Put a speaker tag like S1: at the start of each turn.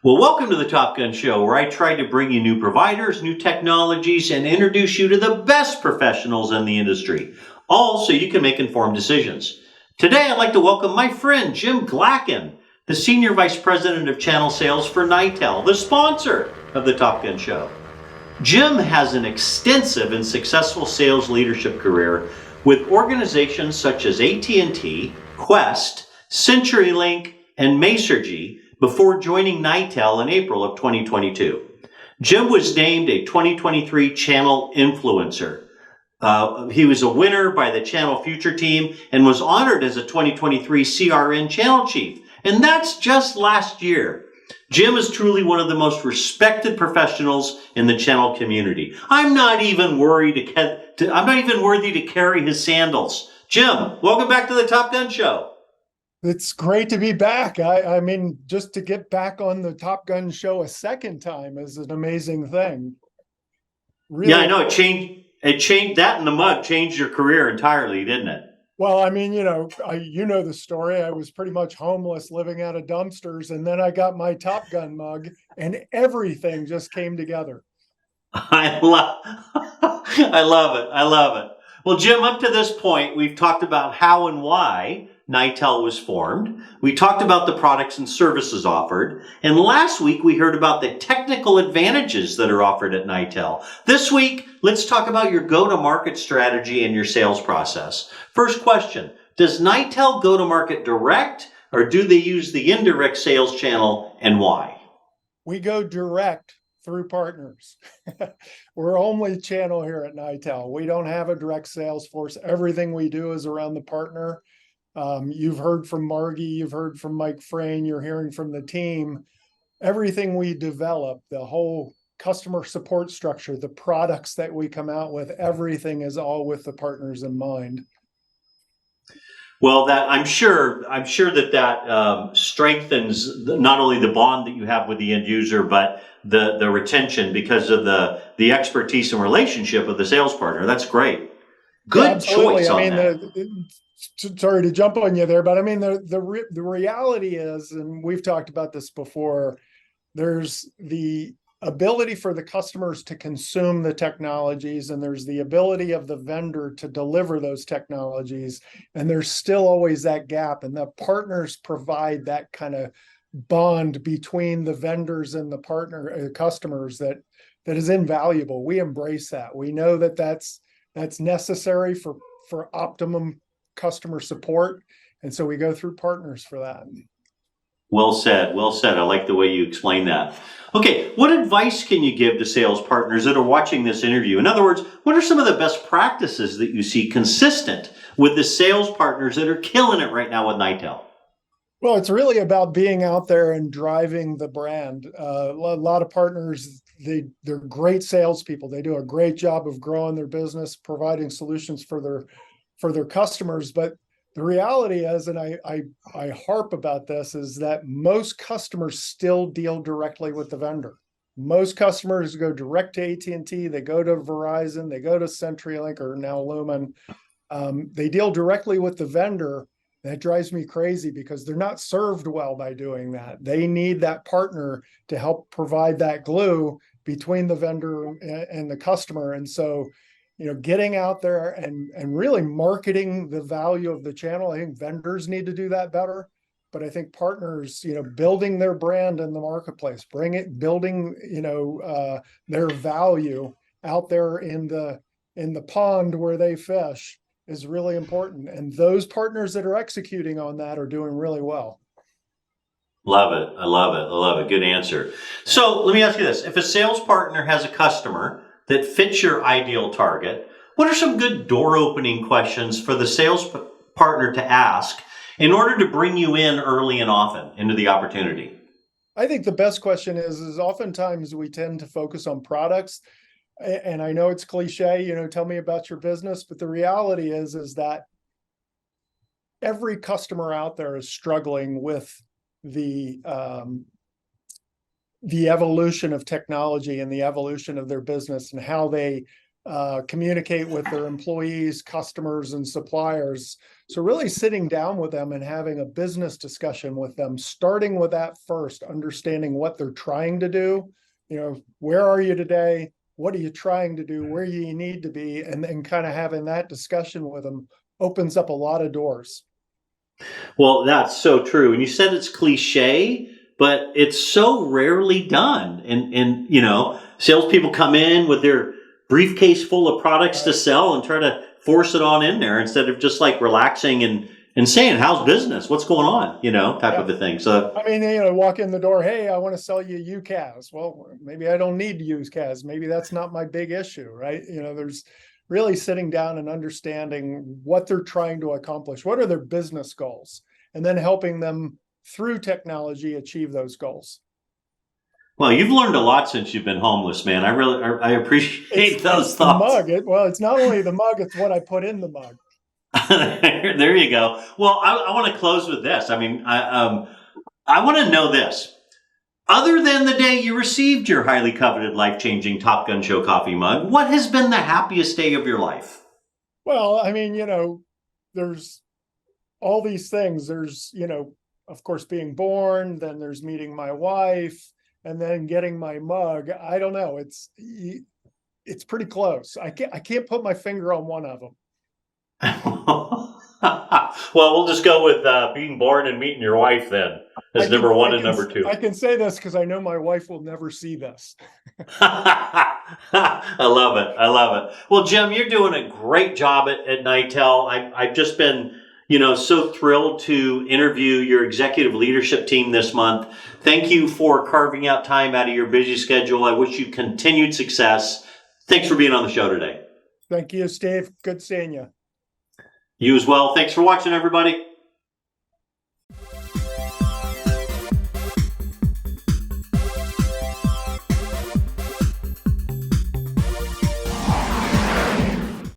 S1: Well, welcome to the Top Gun Show, where I try to bring you new providers, new technologies, and introduce you to the best professionals in the industry, all so you can make informed decisions. Today, I'd like to welcome my friend Jim Glackin, the Senior Vice President of Channel Sales for Nitel, the sponsor of the Top Gun Show. Jim has an extensive and successful sales leadership career with organizations such as AT&T, Quest, CenturyLink, and Masergy before joining Nitel in April of 2022. Jim was named a 2023 Channel Influencer. He was a winner by the Channel Future team and was honored as a 2023 CRN Channel Chief. And that's just last year. Jim is truly one of the most respected professionals in the channel community. I'm not even worthy to carry his sandals. Jim, welcome back to the Top Gun Show.
S2: It's great to be back. I mean, just to get back on the Top Gun show a second time is an amazing thing. Really,
S1: Yeah, I know it changed. It changed that in the mug changed your career entirely, didn't it?
S2: well, I mean, you know the story. I was pretty much homeless, living out of dumpsters, and then I got my Top Gun mug, and everything just came together.
S1: I love, I love it. I love it. Well, Jim, up to this point, we've talked about how and why Nitel was formed. We talked about the products and services offered. And last week, we heard about the technical advantages that are offered at Nitel. This week, let's talk about your go-to-market strategy and your sales process. First question, does Nitel go to market direct or do they use the indirect sales channel and why?
S2: We go direct through partners. We're only channel here at Nitel. We don't have a direct sales force. Everything we do is around the partner. You've heard from Margie, you've heard from Mike Frayne, you're hearing from the team. Everything we develop, the whole customer support structure, the products that we come out with, everything is all with the partners in mind.
S1: Well, that I'm sure that strengthens not only the bond that you have with the end user, but the retention because of the expertise and relationship of the sales partner. That's great.
S2: Yeah,
S1: Good
S2: absolutely.
S1: choice
S2: I
S1: on
S2: mean,
S1: that.
S2: sorry to jump on you there, but I mean, the reality is, and we've talked about this before, there's the ability for the customers to consume the technologies, and there's the ability of the vendor to deliver those technologies. And there's still always that gap. And the partners provide that kind of bond between the vendors and the partner customers that is invaluable. We embrace that. We know that that's necessary for optimum customer support. And so we go through partners for that.
S1: Well said. Well said. I like the way you explain that. Okay, what advice can you give to sales partners that are watching this interview? In other words, what are some of the best practices that you see consistent with the sales partners that are killing it right now with Nitel?
S2: Well, it's really about being out there and driving the brand. A lot of partners, they're great salespeople. They do a great job of growing their business, providing solutions for their customers. But the reality is, and I harp about this, is that most customers still deal directly with the vendor. Most customers go direct to AT&T, they go to Verizon, they go to CenturyLink or now Lumen. They deal directly with the vendor. That drives me crazy because they're not served well by doing that. They need that partner to help provide that glue between the vendor and the customer. And so, getting out there and really marketing the value of the channel. I think vendors need to do that better. But I think partners, building their brand in the marketplace, building, their value out there in the pond where they fish is really important. And those partners that are executing on that are doing really well.
S1: Love it. I love it. I love it. Good answer. So let me ask you this. If a sales partner has a customer that fits your ideal target, what are some good door opening questions for the sales partner to ask in order to bring you in early and often into the opportunity?
S2: I think the best question is oftentimes we tend to focus on products. And I know it's cliche, tell me about your business, but the reality is that every customer out there is struggling with the evolution of technology and the evolution of their business and how they communicate with their employees, customers, and suppliers. So really sitting down with them and having a business discussion with them, starting with that first, understanding what they're trying to do. Where are you today? What are you trying to do? Where you need to be? And then kind of having that discussion with them opens up a lot of doors.
S1: Well, that's so true. And you said it's cliche, but it's so rarely done. And salespeople come in with their briefcase full of products to sell and try to force it on in there instead of just like relaxing and saying, how's business? What's going on? Type of a thing. So,
S2: I mean, walk in the door, hey, I want to sell you UCAS. Well, maybe I don't need to use CAS. Maybe that's not my big issue, right? There's really sitting down and understanding what they're trying to accomplish. What are their business goals? And then helping them through technology achieve those goals.
S1: well, you've learned a lot since you've been homeless, man. I appreciate those thoughts.
S2: The mug. It's not only the mug, it's what I put in the mug.
S1: There you go. Well, I want to close with this. I mean, I want to know this. Other than the day you received your highly coveted, life-changing Top Gun Show coffee mug, what has been the happiest day of your life?
S2: Well, I mean, there's all these things. There's, of course, being born, then there's meeting my wife, and then getting my mug. I don't know. It's pretty close. I can't put my finger on one of them.
S1: Well, we'll just go with being born and meeting your wife then as number one and number two.
S2: I can say this because I know my wife will never see this.
S1: I love it. I love it. Well, Jim, you're doing a great job at Nitel. I've just been, so thrilled to interview your executive leadership team this month. Thank you for carving out time out of your busy schedule. I wish you continued success. Thanks for being on the show today.
S2: Thank you, Steve. Good seeing you.
S1: You as well. Thanks for watching, everybody.